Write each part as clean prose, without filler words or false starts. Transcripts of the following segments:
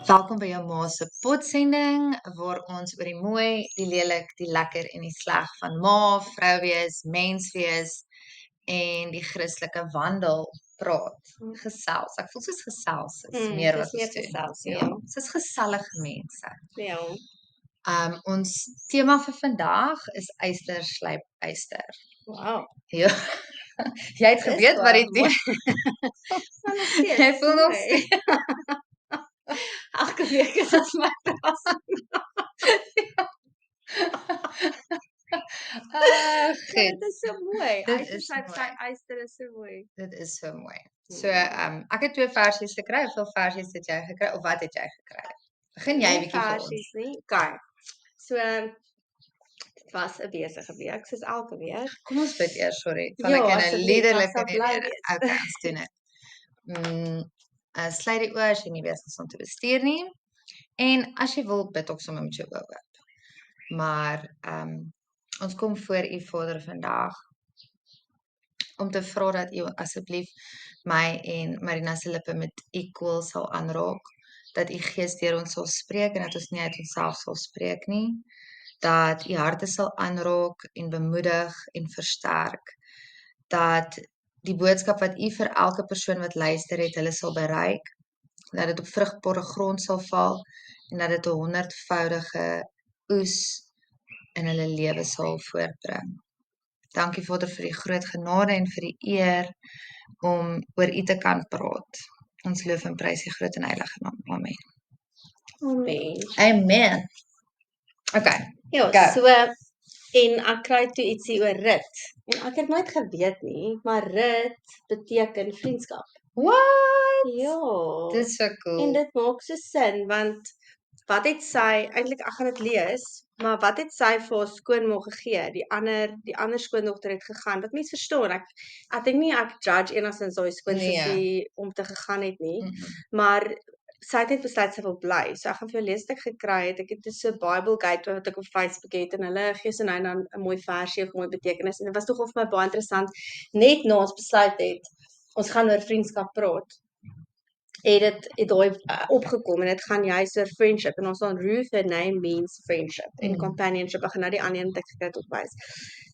Welkom by jou ma se potsending waar ons oor die mooi, die lelik, die lekker en die sleg van ma, vrou wees, mens wees en die Christelike wandel praat. Gesels. Ek voel soos gesels is meer Dis wat meer ons doen. gesels, ja. Soos gesellige mense. Ja. Ons tema vir vandag is yster slyp yster. Wow. Ja. Jy het geweet wat dit is. Maar nog steeds. Jy voel nog mooi. Elke week is dit my verrassing. Goed. Dit is so mooi. Dit Yster is slyp mooi. sy yster is so mooi. Dit is so mooi. So, ek het 2 versies gekry. Hoeveel versies het jy gekry of wat het jy gekry? Begin jy bietjie vir ons. Versies nie. Okay. So dit was 'n besige week soos elke week. Kom ons bid eers, sorry. Val Ja, ek in 'n asseblief, liderlike ek sal bly wees. Okay, ons doen dit. Sluit die oë as jy nie besig is om te bestuur nie. En as jy wil, bid ook sommer met jou oë oop. Maar ons kom voor U Vader vandag om te vra dat U asseblief my en Marina se lippe met U koel sal aanraak, dat U Gees deur ons sal spreek en dat ons nie uit onsself sal spreek nie, dat U harte sal aanraak en bemoedig en versterk, dat die boodskap wat U vir elke persoon wat luister het, hulle sal bereik, dat dit op vrugbare grond sal val en dat dit 'n 100voudige oes in hulle lewe sal voortbring. Dankie Vader vir die groot genade en vir die eer om oor U te kan praat. Ons loof en prys U groot en heilige naam. Amen. Amen. Amen. Okay. Ja, Go. so en ek kry toe ietsie oor rit. En ek het nooit geweet nie, maar rit beteken vriendskap. What? Ja. Dit is so cool. En dit maak so sin want wat het sy eintlik ek gaan dit lees, maar wat het sy vir haar skoonma gegee? Die ander skoondogter het gegaan. Wat mense verstaan, ek dink nie ek judge enigstens daai skoonsussie om te gegaan het nie, maar sy het net besluit sy wil bly. So ek gaan vir jou lees wat ek gekry het. Ek het so 'n Bible Gateway wat ek op Facebook het en hulle gee so nou en dan 'n mooi versie of mooi betekenis en dit was tog vir my baie interessant net na ons besluit het ons gaan oor vriendskap praat. Het daai opgekom en dit gaan juist oor friendship en ons staan Ruth, her name means friendship en companionship. Ek gaan nou die ander een wat ek gekry het opwys.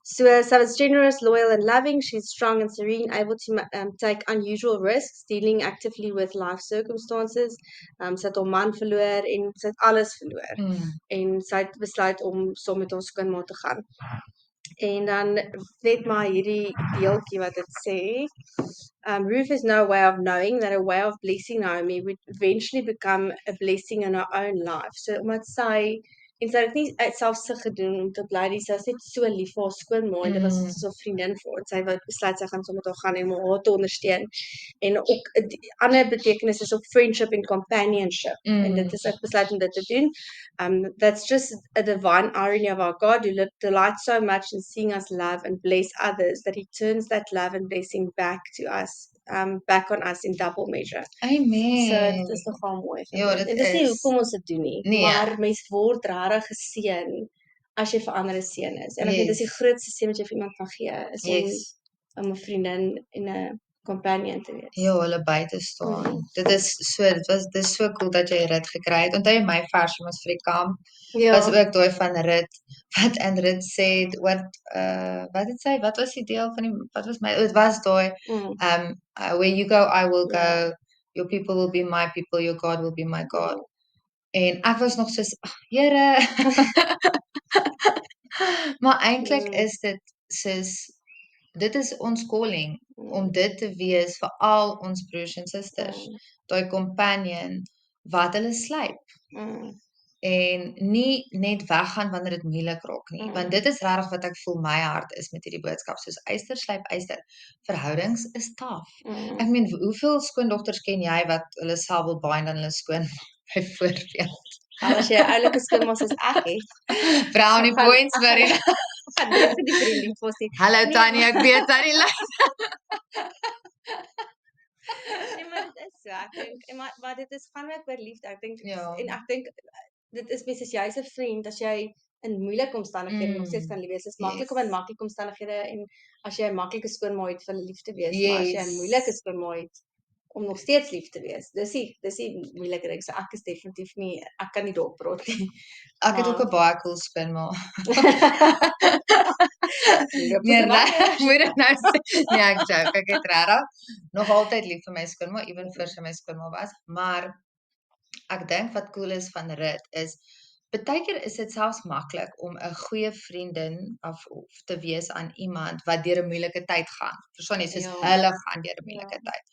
So was generous, loyal and loving. She's strong and serene, able to take unusual risks, dealing actively with life circumstances. Sy het haar man verloor en sy het alles verloor. En sy het besluit om saam met haar skoonma te gaan. En dan net maar hierdie deeltjie wat dit sê. Ruth has no way of knowing that a way of blessing Naomi would eventually become a blessing in her own life. So omdat sy en sy het nie selfsug gedoen om te bly nie, sy is net so lief vir haar skoonma en dit was so 'n vriendin vir haar. Sy wou besluit sy gaan saam met haar gaan en haar te ondersteun. En ook 'n ander betekenis is op friendship and companionship. En dit is ek besluit om dit te doen. That's just a divine irony of our God who delights so much in seeing us love and bless others that He turns that love and blessing back to us, back on us in double measure. Amen. So dit is nogal mooi. Ja, dit en dis nie is. hoekom ons dit doen nie, Nee. maar mens word regtig geseën as jy vir ander 'n seën is. En ek dink dis die grootste seën wat jy vir iemand kan gee, is om 'n vriendin en 'n companion te wees. Ja, hulle by te staan. Dit is so cool dat jy Rit gekry het. Onthou jy my versie was vir die kamp. Was ook daai van Rit wat in Rit sê wat het sy? Wat was die deel van die wat was my? Dit was daai where you go I will go. Your people will be my people, your God will be my God. En ek was nog soos, Here. Maar eintlik is dit soos dit is ons calling om dit te wees vir al ons broers en susters. Daai companion wat hulle slyp. En nie net weggaan wanneer dit moeilik raak nie, want dit is regtig wat ek voel my hart is met hierdie boodskap, soos yster slyp yster. Verhoudings is taaf. Ek meen, hoeveel skoondogters ken jy wat hulle self wil bind aan hulle skoon byvoorbeeld? As jy 'n oulike skoonma soos ek het. Brownie points vir die gaan dit vir die vriendin posie. Hallo Tannie, ek weet Tannie lys. Nee, maar dit is so. Ek dink maar dit is gaan ook oor liefde. Ek dink en ek dink dit is mens as jy's 'n vriend as jy in moeilike omstandighede nog steeds kan lief wees. Dit is maklik om in maklike omstandighede en as jy 'n maklike skoonma het vir hulle lief te wees, maar as jy 'n moeilike skoonma het om nog steeds lief te wees. Dis die moeilike ding. So ek is definitief nie, ek kan nie daarop praat nie. Ek het ook 'n baie cool skoonma. Nee, moet dit nou sê. Nee, ek joke. Ek het regtig nog altyd lief vir my skoonma, ewen voor sy my skoonma was, maar ek dink wat cool is van Rit is partykeer is dit selfs maklik om 'n goeie vriendin of te wees aan iemand wat deur 'n moeilike tyd gaan. Verstaan jy? Soos Ja. hulle gaan deur 'n Ja. moeilike tyd.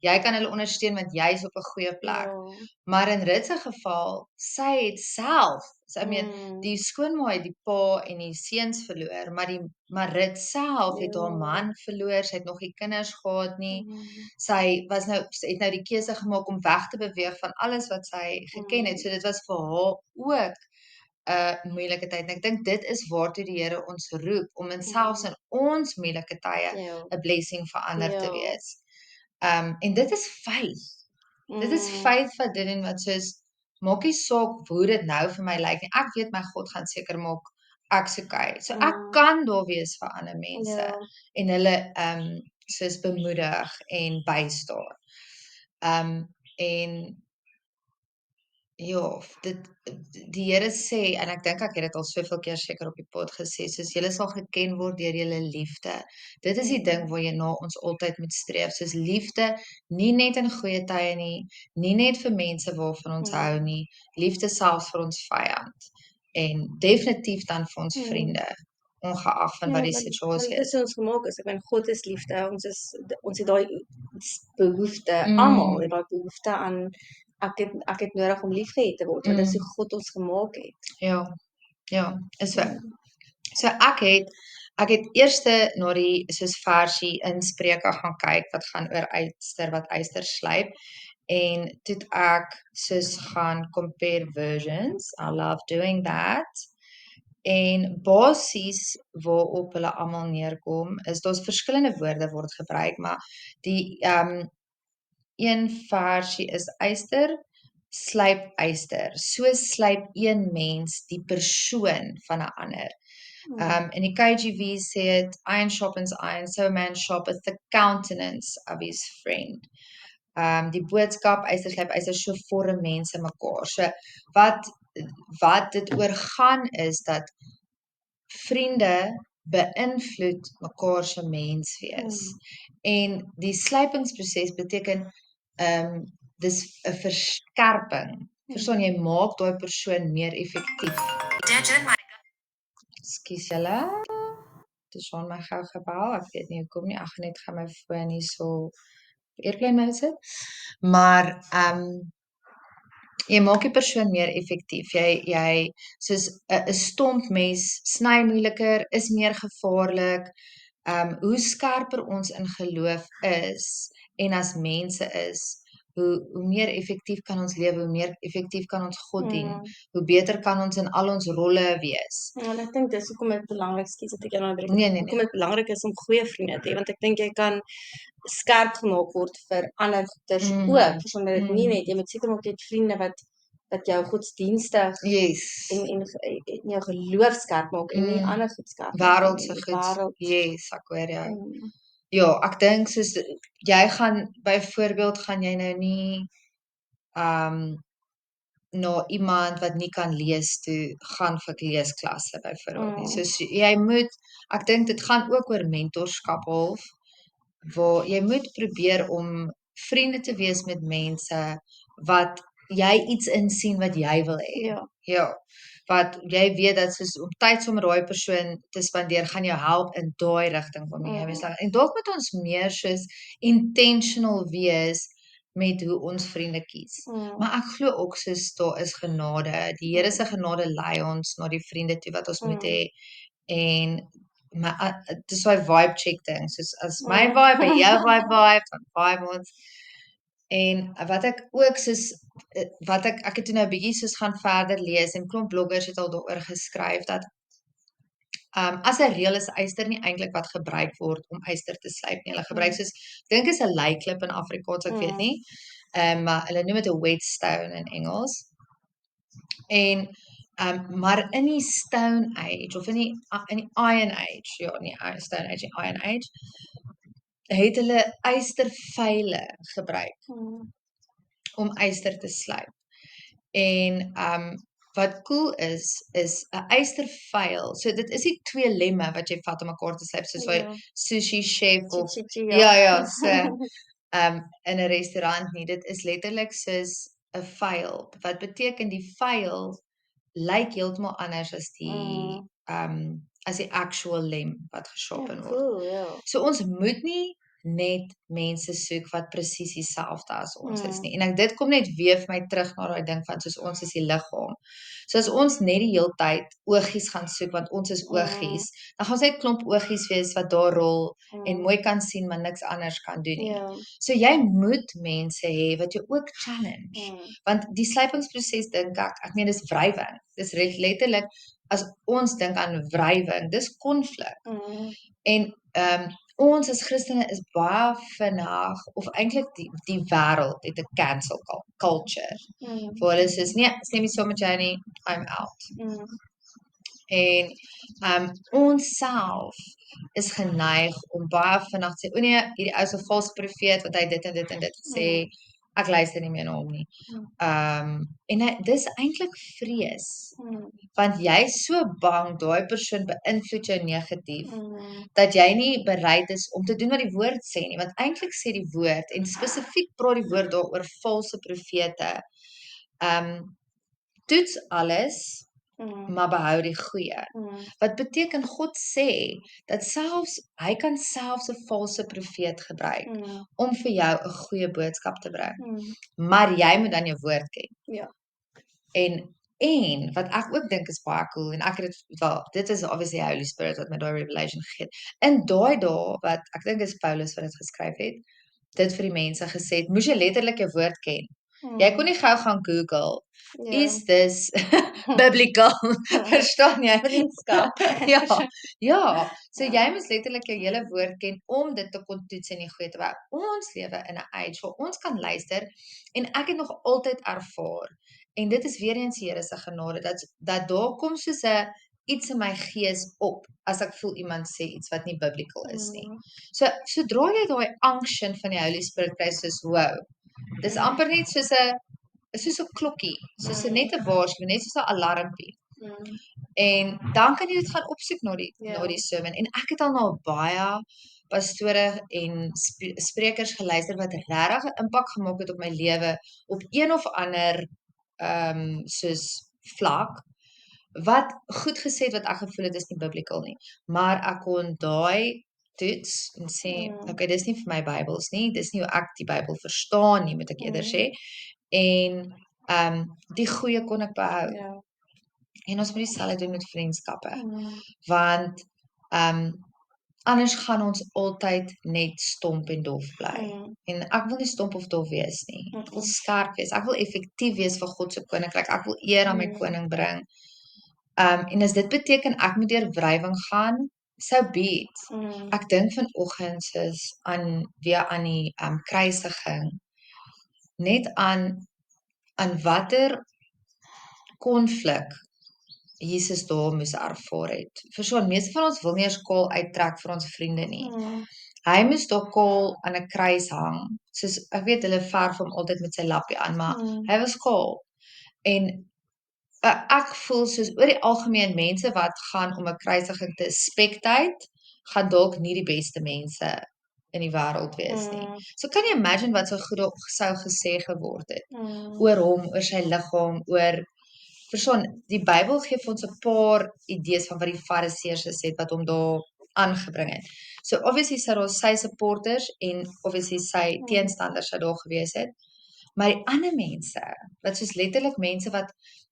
Jy kan hulle ondersteun want jy's op 'n goeie plek. Ja. Maar in Rit se geval, sy het self, so I mean, die skoonma het die pa en die seuns verloor, maar Rit self het haar Ja. man verloor, sy het nog nie kinders gehad nie. Mm. Sy het nou die keuse gemaak om weg te beweeg van alles wat sy geken het. So dit was vir haar ook 'n moeilike tyd. En ek dink dit is waartoe die Here ons roep om selfs in ons moeilike tye Ja. 'n blessing vir ander te Ja. wees. En dit is faith. Dit is faith wat dit en wat soos maak nie saak hoe dit nou vir my lyk nie. Ek weet my God gaan seker maak ek's okay. So ek kan daar wees vir ander mense Ja. en hulle soos bemoedig en bystaan. En ja, die Here sê en ek dink ek het dit al soveel keer seker op die pod gesê, soos julle sal geken word deur julle liefde. Dit is die ding waarna ons altyd moet streef, soos liefde, nie net in goeie tye nie net vir mense waarvan ons hou nie, liefde selfs vir ons vyand en definitief dan vir ons vriende, ongeag van wat die situasie Dit is. is ons gemaak is. Ek meen God is liefde. Ons het daai behoefte, almal het daai behoefte aan ek het nodig om liefgehad te word, want dit is hoe God ons gemaak het. Ja, is so. So ek het eerste na die soos versie in Spreuke gaan kyk wat gaan oor wat yster slyp en toe het ek soos gaan compare versions. I love doing that. En basies waarop hulle almal neerkom is daar's verskillende woorde word gebruik, maar die een versie is yster slyp yster. So slyp een mens die persoon van 'n ander. In die KJV sê dit iron sharpens iron, so a man sharpens the countenance of his friend. Die boodskap yster slyp yster, so vorm mense mekaar. So wat dit oor gaan is dat vriende beïnvloed mekaar se menswees. En die slypingsproses beteken dis 'n verskerping. Verstaan jy, maak daai persoon meer effektief. Ekskuus julle. Dis aan my gou gebel. Ek weet nie hoekom nie. Ek gaan net my foon hierso op airplane mode sit. Maar jy maak die persoon meer effektief. Jy soos 'n stomp mes sny moeiliker, is meer gevaarlik. Hoe skerper ons in geloof is en as mense is, hoe meer effektief kan ons lewe, hoe meer effektief kan ons God dien, hoe beter kan ons in al ons rolle wees. En ek dink dis hoekom dit belangrik is, dat ek jou nou Nee. hoekom dit belangrik is om goeie vriende te hê, want ek dink jy kan skerp gemaak word vir ander goeters ook, verstaan dit nie net, jy moet seker maak jy het vriende wat jou godsdienstig en jou geloof skerp maak en nie ander goed skerp maak. Wêreldse goed. Yes, ek hoor jou. Ja, ek dink soos jy gaan byvoorbeeld gaan jy nou nie na iemand wat nie kan lees toe gaan vir leesklasse byvoorbeeld nie. Soos jy moet, ek dink dit gaan ook oor mentorskap half, waar jy moet probeer om vriende te wees met mense wat jy iets insien wat jy wil hê. Ja. Wat jy weet dat soos om tyd saam met daai persoon te spandeer gaan jou help in daai rigting waarmee jy besluit. En dalk moet ons meer soos intentional wees met hoe ons vriende kies. Maar ek glo ook soos daar is genade. Die Here se genade lei ons na die vriende toe wat ons moet hê. En dis daai vibe check ding. Soos as my vibe en jou vibe, dan vibe ons. En wat ek ook soos ek het toe nou 'n bietjie soos gaan verder lees en klomp bloggers het al daaroor geskryf dat as 'n reël is yster nie eintlik wat gebruik word om yster te slyp nie. Hulle gebruik soos dink is 'n leiklip in Afrikaans, ek weet nie. Maar hulle noem dit 'n whetstone in Engels. En maar in die Stone Age of in die Iron Age, ja, nie Stone Age, die Iron Age, het hulle ystervyle gebruik Mm. om yster te slyp. En wat cool is 'n ystervuil. So dit is nie 2 lemme wat jy vat om mekaar te slyp soos 'n Ja. sushi chef of Chi, ja, so in 'n restaurant nie. Dit is letterlik soos 'n vuil. Wat beteken die vuil lyk heeltemal anders as die actual lem wat Ja, gesharpen word. cool, ja. So ons moet nie net mense soek wat presies dieselfde as ons is nie. En dit kom net weer vir my terug na daai ding van soos ons is die liggaam. So as ons net die heeltyd oogies gaan soek want ons is oogies, dan gaan ons net klomp oogies wees wat daar rol en mooi kan sien maar niks anders kan doen nie. Ja. So jy moet mense hê wat jou ook challenge. Want die slypingsproses dink ek meen dis wrywing. Dis letterlik as ons dink aan wrywing, dis konflik. En ons as Christene is baie vinnig of eintlik die wêreld het 'n cancel culture. Waar hulle sê nee, stem nie saam met jou nie, I'm out. En ons self is geneig om baie vinnig te sê, o nee, hierdie ou is 'n valse profeet want hy het dit en dit en dit gesê. Ek luister nie meer na hom nie. En dis eintlik vrees. Want jy is so bang daai persoon beïnvloed jou negatief dat jy nie bereid is om te doen wat die woord sê nie. Want eintlik sê die woord en spesifiek praat die woord daaroor valse profete. Toets alles maar behou die goeie. Wat beteken God sê dat hy kan selfs 'n valse profeet gebruik om vir jou 'n goeie boodskap te bring. Maar jy moet dan jou woord ken. Ja. En wat ek ook dink is baie cool en ek het dit is obviously the Holy Spirit wat my daai revelation gegee het. In daai dae wat ek dink is Paulus wat dit geskryf het, dit vir die mense gesê het, moes jy letterlik jou woord ken. Jy kon nie gou gaan Google, is this biblical? Verstaan jy? Vriendskap. Ja. So jy moet letterlik jou hele woord ken om dit te kon toets in die goeie te werk. Ons lewe in 'n age waar ons kan luister en ek het nog altyd ervaar en dit is weer eens die Here se genade dat daar kom soos 'n iets in my gees op as ek voel iemand sê iets wat nie biblical is nie. So sodra jy daai unction van die Holy Spirit kry soos wow. Dis amper net soos 'n klokkie, soos net 'n waarskuwing, net soos 'n alarmpie. En dan kan jy dit gaan opsoek na die sermon en ek het al na baie pastore en sprekers geluister wat regtig 'n impak gemaak het op my lewe op een of ander soos vlak wat goed gesê het wat ek gevoel het is nie biblical nie, maar ek kon daai toets en sê okay, dis nie vir my Bybels nie, dis nie hoe ek die Bybel verstaan nie, moet ek eerder sê. En die goeie kon ek behou. Ja. En ons moet dieselfde doen met vriendskappe. Want anders gaan ons altyd net stomp en dof bly. En ek wil nie stomp of dof wees nie. Ek wil skerp wees. Ek wil effektief wees vir God se koninkryk. Ek wil eer aan my koning bring. En as dit beteken ek moet deur wrywing gaan, so be it. Ek dink vanoggend aan die kruisiging. Net aan watter konflik Jesus daar moes ervaar het. Verstaan, meeste van ons wil nie eens kaal uittrek vir ons vriende nie. Hy moes daar kaal aan 'n kruis hang. Soos ek weet hulle verf hom altyd met sy lappie aan, maar hy was kaal. En ek voel soos oor die algemeen mense wat gaan om 'n kruisiging te spectate, gaan dalk nie die beste mense in die wêreld wees nie. So kan jy imagine wat sou gesê geword het oor hom, oor sy liggaam, oor verstaan, die Bybel gee vir ons 'n paar idees van wat die Fariseërs gesê het wat hom daar aangebring het. So obviously sou daar sy supporters en obviously sy teenstanders sou daar gewees het. Maar die ander mense, wat soos letterlik mense wat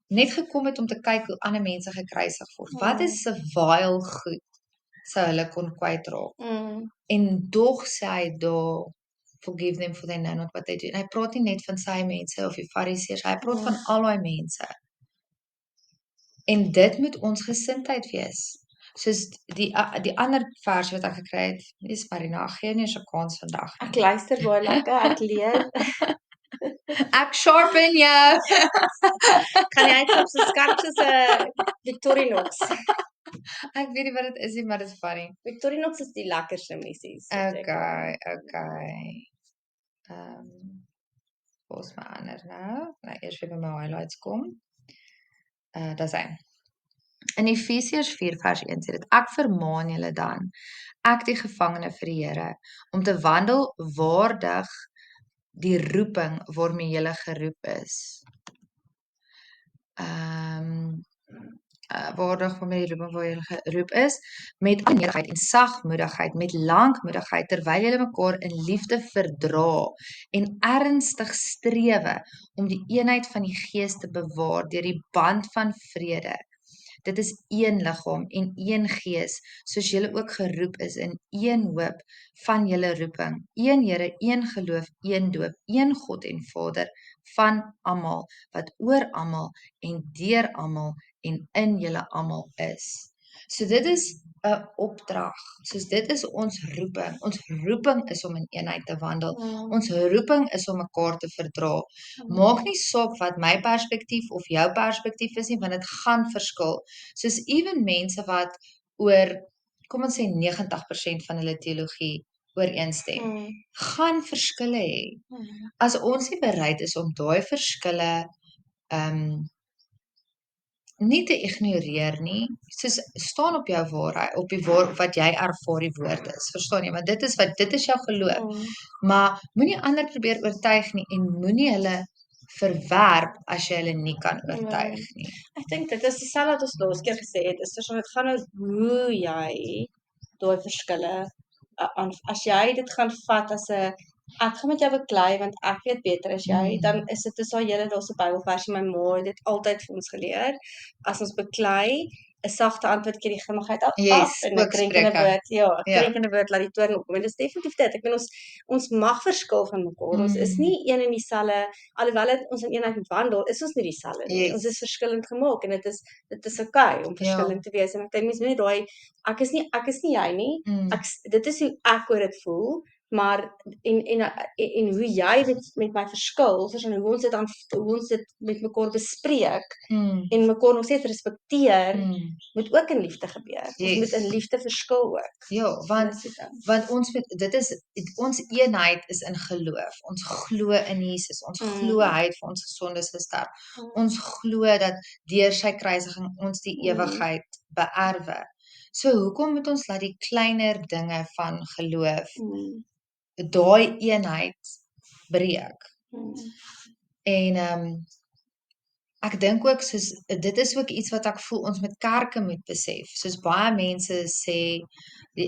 net gekom het om te kyk hoe ander mense gekruisig word. Wat is 'n vile goed sou hulle kon kwytraak? En dog sê hy daar forgive them for they know not what they do. En hy praat nie net van sy mense of die Fariseërs, hy praat van al daai mense. En dit moet ons gesindheid wees. Soos die ander vers wat ek gekry het, dis Marina, gee nie 'n kans vandag nie. Ek luister baie lekker, ek leer. Ek sharpen jou. Kan jy uitklap so skerp soos 'n Victorinox? Ek weet nie wat dit is nie, maar dit is funny. Victorinox is die lekkerste missies. wat ek Okay. Volgens my ander nou. Nou eers weer by my highlights kom. Dis hy. In Efesiërs 4 vers 1 sê dit: Ek vermaan julle dan, ek die gevangene vir die Here, om te wandel waardig die roeping waarmee julle geroep is. Waardig waarmee die roeping waar julle geroep is, met nederigheid en sagmoedigheid, met lankmoedigheid, terwyl julle mekaar in liefde verdra en ernstig strewe om die eenheid van die Gees te bewaar deur die band van vrede. Dit is een liggaam en een Gees, soos julle ook geroep is in een hoop van julle roeping, een Here, een geloof, een doop, een God en Vader van almal, wat oor almal en deur almal en in julle almal is. So dit is 'n opdrag. Soos dit is ons roeping. Ons roeping is om in eenheid te wandel. Ons roeping is om mekaar te verdra. Maak nie saak wat my perspektief of jou perspektief is nie, want dit gaan verskil. Soos ewen mense wat oor, kom ons sê 90% van hulle teologie ooreenstem, gaan verskille hê. As ons nie bereid is om daai verskille nie te ignoreer nie, soos staan op jou waarheid, op die wat jy ervaar die woord is, verstaan jy? Want dit is jou geloof. Maar moenie ander probeer oortuig nie en moenie hulle verwerp as jy hulle nie kan oortuig nie. Ek dink dit is dieselfde wat ons laas keer gesê het, is dit gaan oor hoe jy daai verskille as jy dit gaan vat as 'n ek gaan met jou beklei want ek weet beter as jy, dan is dit so daar's 'n Bybelversie, my ma het dit altyd vir ons geleer. As ons beklei, 'n sagte antwoord keer die grimmigheid af en 'n krenkende woord, 'n krenkende woord laat die toorn opkom. En dis definitief dit. Ek bedoel ons mag verskil van mekaar. Ons is nie een en dieselfde, alhoewel ons in eenheid wandel, is ons nie dieselfde nie. Ons is verskillend gemaak en dit is okay om verskillend te wees. En ek dink mense moet net daai ek is nie jy nie. Dit is hoe ek oor dit voel. Maar en hoe jy met my verskil, soos hoe ons dit met mekaar bespreek en mekaar nog steeds respekteer, moet ook in liefde gebeur. Ons moet in liefde verskil ook. Ja, want ons eenheid is in geloof. Ons glo in Jesus. Ons glo hy het vir ons gesondes gesterf. Ons glo dat deur sy kruisiging ons die ewigheid beerwe. So hoekom moet ons laat die kleiner dinge van geloof daai eenheid breek? En ek dink ook soos dit is ook iets wat ek voel ons met kerke moet besef. Soos baie mense sê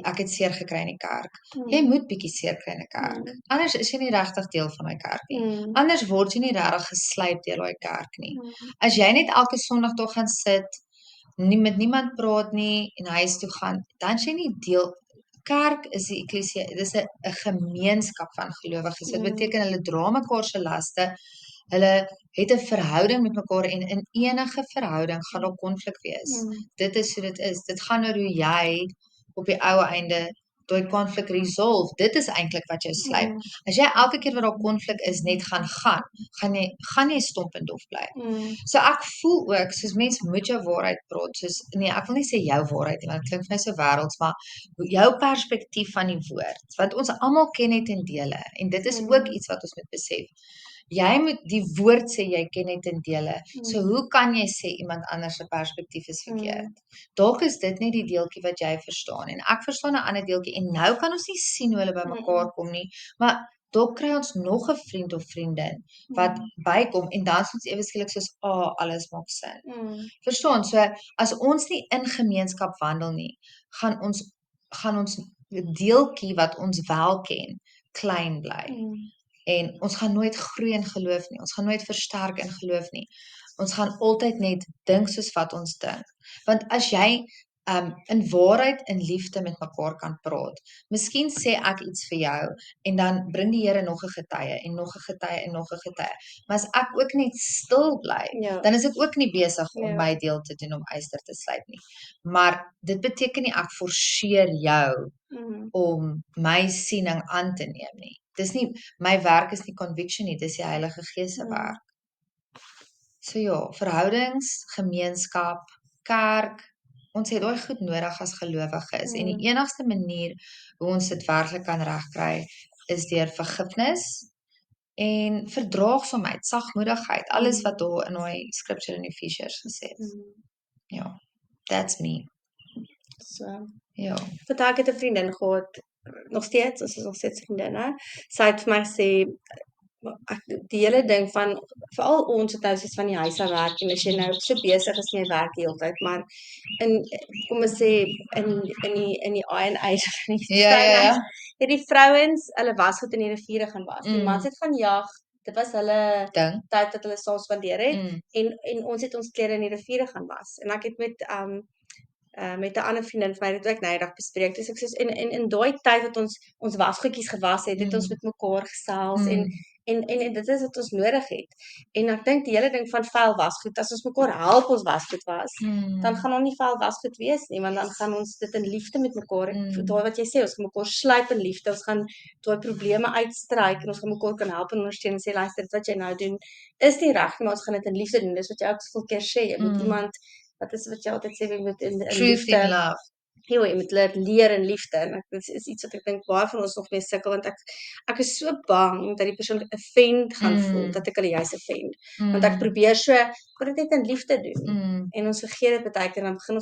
ek het seer gekry in die kerk. Jy moet bietjie seer kry in 'n kerk. Anders is jy nie regtig deel van daai kerk nie. Anders word jy nie regtig geslyp deur daai kerk nie. As jy net elke Sondag daar gaan sit, nie met niemand praat nie en huis toe gaan, dan is jy nie deel. Kerk is die eklesia, dis 'n gemeenskap van gelowiges. Dit beteken hulle dra mekaar se laste. Hulle het 'n verhouding met mekaar en in enige verhouding gaan daar konflik wees. Dit is hoe dit is. Dit gaan oor hoe jy op die ou einde daai konflik resolve. Dit is eintlik wat jou slyp. As jy elke keer wat daar konflik is net gaan jy stomp en dof bly. So ek voel ook soos mense moet jou waarheid praat. Soos nee, ek wil nie sê jou waarheid nie, want dit klink vir my so wêrelds, maar jou perspektief van die woord. Want ons almal ken net in dele en dit is ook iets wat ons moet besef. Jy moet die woord sê jy ken net in dele. So hoe kan jy sê iemand anders se perspektief is verkeerd? Dalk is dit net die deeltjie wat jy verstaan en ek verstaan 'n ander deeltjie en nou kan ons nie sien hoe hulle by mekaar kom nie, maar dalk kry ons nog 'n vriend of vriendin wat bykom en dan is ons ewe skielik soos alles maak sin. Verstaan? So as ons nie in gemeenskap wandel nie, gaan ons deeltjie wat ons wel ken klein bly. En ons gaan nooit groei in geloof nie. Ons gaan nooit versterk in geloof nie. Ons gaan altyd net dink soos wat ons dink. Want as jy in waarheid en liefde met mekaar kan praat. Miskien sê ek iets vir jou en dan bring die Here nog 'n getuie en nog 'n getuie en nog 'n getuie. Maar as ek ook net stil bly, dan is ek ook nie besig om my deel te doen om yster te slyp nie. Maar dit beteken nie ek forceer jou om my siening aan te neem nie. Dis nie my werk is nie conviction nie, dis die Heilige Gees se werk. So ja, verhoudings, gemeenskap, kerk, ons het daai goed nodig as gelowiges en die enigste manier hoe ons dit werklik kan regkry is deur vergifnis en verdraagsaamheid, sagmoedigheid, alles wat daar in daai scripture in Ephesians gesê is. Ja, that's me. So, Ja. vandag het 'n vriendin gehad, nog steeds, ons is nog steeds vriendinne. Sy het vir my gesê, die hele ding van, veral ons het nou soos van die huis af werk, en as jy nou so besig is met jy werk die hele tyd, maar kom ons sê, in die A&A, Ja. het die vrouens, hulle wasgoed in die riviere gaan was. Die mans het gaan jag, dit was hulle Ding. tyd wat hulle saam spandeer het, en ons het ons klere in die riviere gaan was. En ek het met 'n ander vriendin van my dit ook nou eendag bespreek. Dus ek sê in daai tyd wat ons wasgoedjies gewas het, het ons met mekaar gesels en dit is wat ons nodig het. En ek dink die hele ding van vuil wasgoed, as ons mekaar help ons wasgoed was, dan gaan ons nie vuil wasgoed wees nie, want dan gaan ons dit in liefde met mekaar, daai wat jy sê, ons gaan mekaar slyp in liefde, ons gaan daai probleme uitstryk en ons gaan mekaar kan help en ondersteun en sê luister, dit wat jy nou doen is nie reg nie, maar ons gaan dit in liefde doen. Dis wat jy ook soveel keer sê, jy moet iemand wat is wat jy altyd sê, jy moet in Truth liefde, in love. jy moet leer in liefde, en dit is iets wat ek dink baie van ons nog mee sukkel, want ek is so bang dat die persoon offend gaan voel, dat ek hulle juist offend, want ek probeer so, kan dit net in liefde doen, en ons vergeet dit baie keer, en dan begin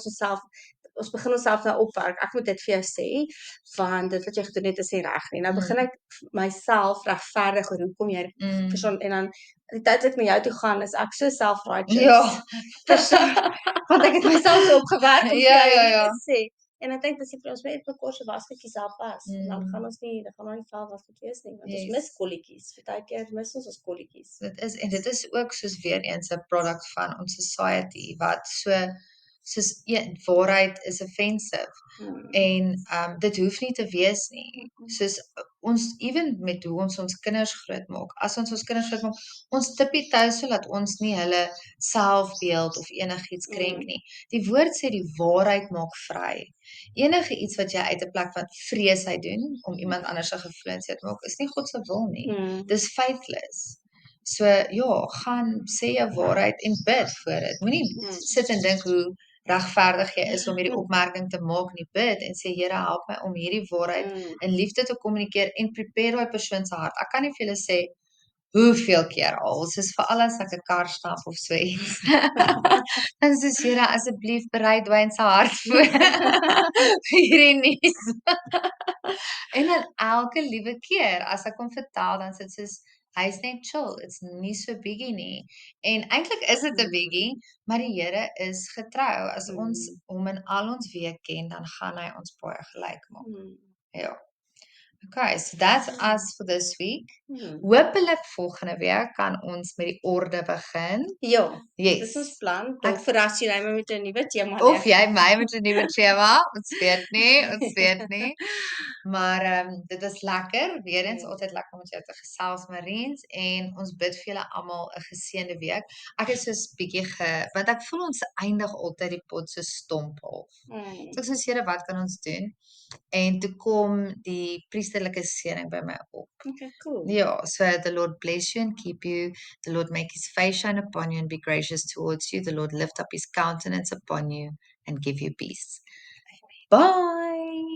ons begin onsself nou opwerk, ek moet dit vir jou sê, want dit wat jy gedoen het is nie reg nie, nou begin ek myself regverdig, hoekom jy persoon, en dan, die tyd ek na jou toe gaan, is ek so self-righteous, persoon, want ek het myself so opgewerk, om vir jou hierdie te sê, en ek dink, dis vir ons net mekaar se wasgoedjies help was, en dan gaan ons nie vuil wasgoed wees nie, want ons mis kolletjies, baie keer mis ons kolletjies. Dit is ook soos weer eens 'n product van ons society, wat soos waarheid is offensive, en dit hoef nie te wees nie, soos ons, even met hoe ons kinders grootmaak, as ons kinders grootmaak, ons tip die toe sodat ons nie hulle selfbeeld of enigiets krenk nie. Die woord sê die waarheid maak vry. Enige iets wat jy uit 'n plek van vrees uit doen, om iemand anders se gevoelens te maak, is nie God se wil nie. Dis faithless. So ja, gaan sê jou waarheid en bid vir dit. Moenie sit en dink hoe regverdig jy is om hierdie opmerking te maak nie, bid en sê Here, help my om hierdie waarheid in liefde te kommunikeer en prepare daai persoon se hart. Ek kan nie vir julle sê hoeveel keer al, soos veral as ek 'n kar stap of so iets. Dan sê Here, asseblief berei Dwayne se hart voor hierdie nuus. En dan elke liewe keer as ek hom vertel, dan sê dit soos hy's net chill, it's nie so biggie nie. En eintlik is dit 'n biggie, maar die Here is getrou. As ons hom in al ons weë ken, dan gaan hy ons baie gelyk maak. Ja. Okay, so that's us for this week. Hoopelik volgende week kan ons met die orde begin. Ja, Yes. dis ons plan. Dalk verras jy my met 'n nuwe tema. Of jy my met 'n nuwe tema, ons weet nie. Maar dit was lekker, weer eens altyd lekker om met jou te gesels, Mariens, en ons bid vir julle almal 'n geseënde week. Ek is soos bietjie want ek voel ons eindig altyd die pot so stomp half. So ek sê Here, wat kan ons doen? En toe kom die priesterlike seëning by my op. Okay, cool. Ja, so the Lord bless you and keep you. The Lord make his face shine upon you and be gracious towards you. The Lord lift up his countenance upon you and give you peace. Bye.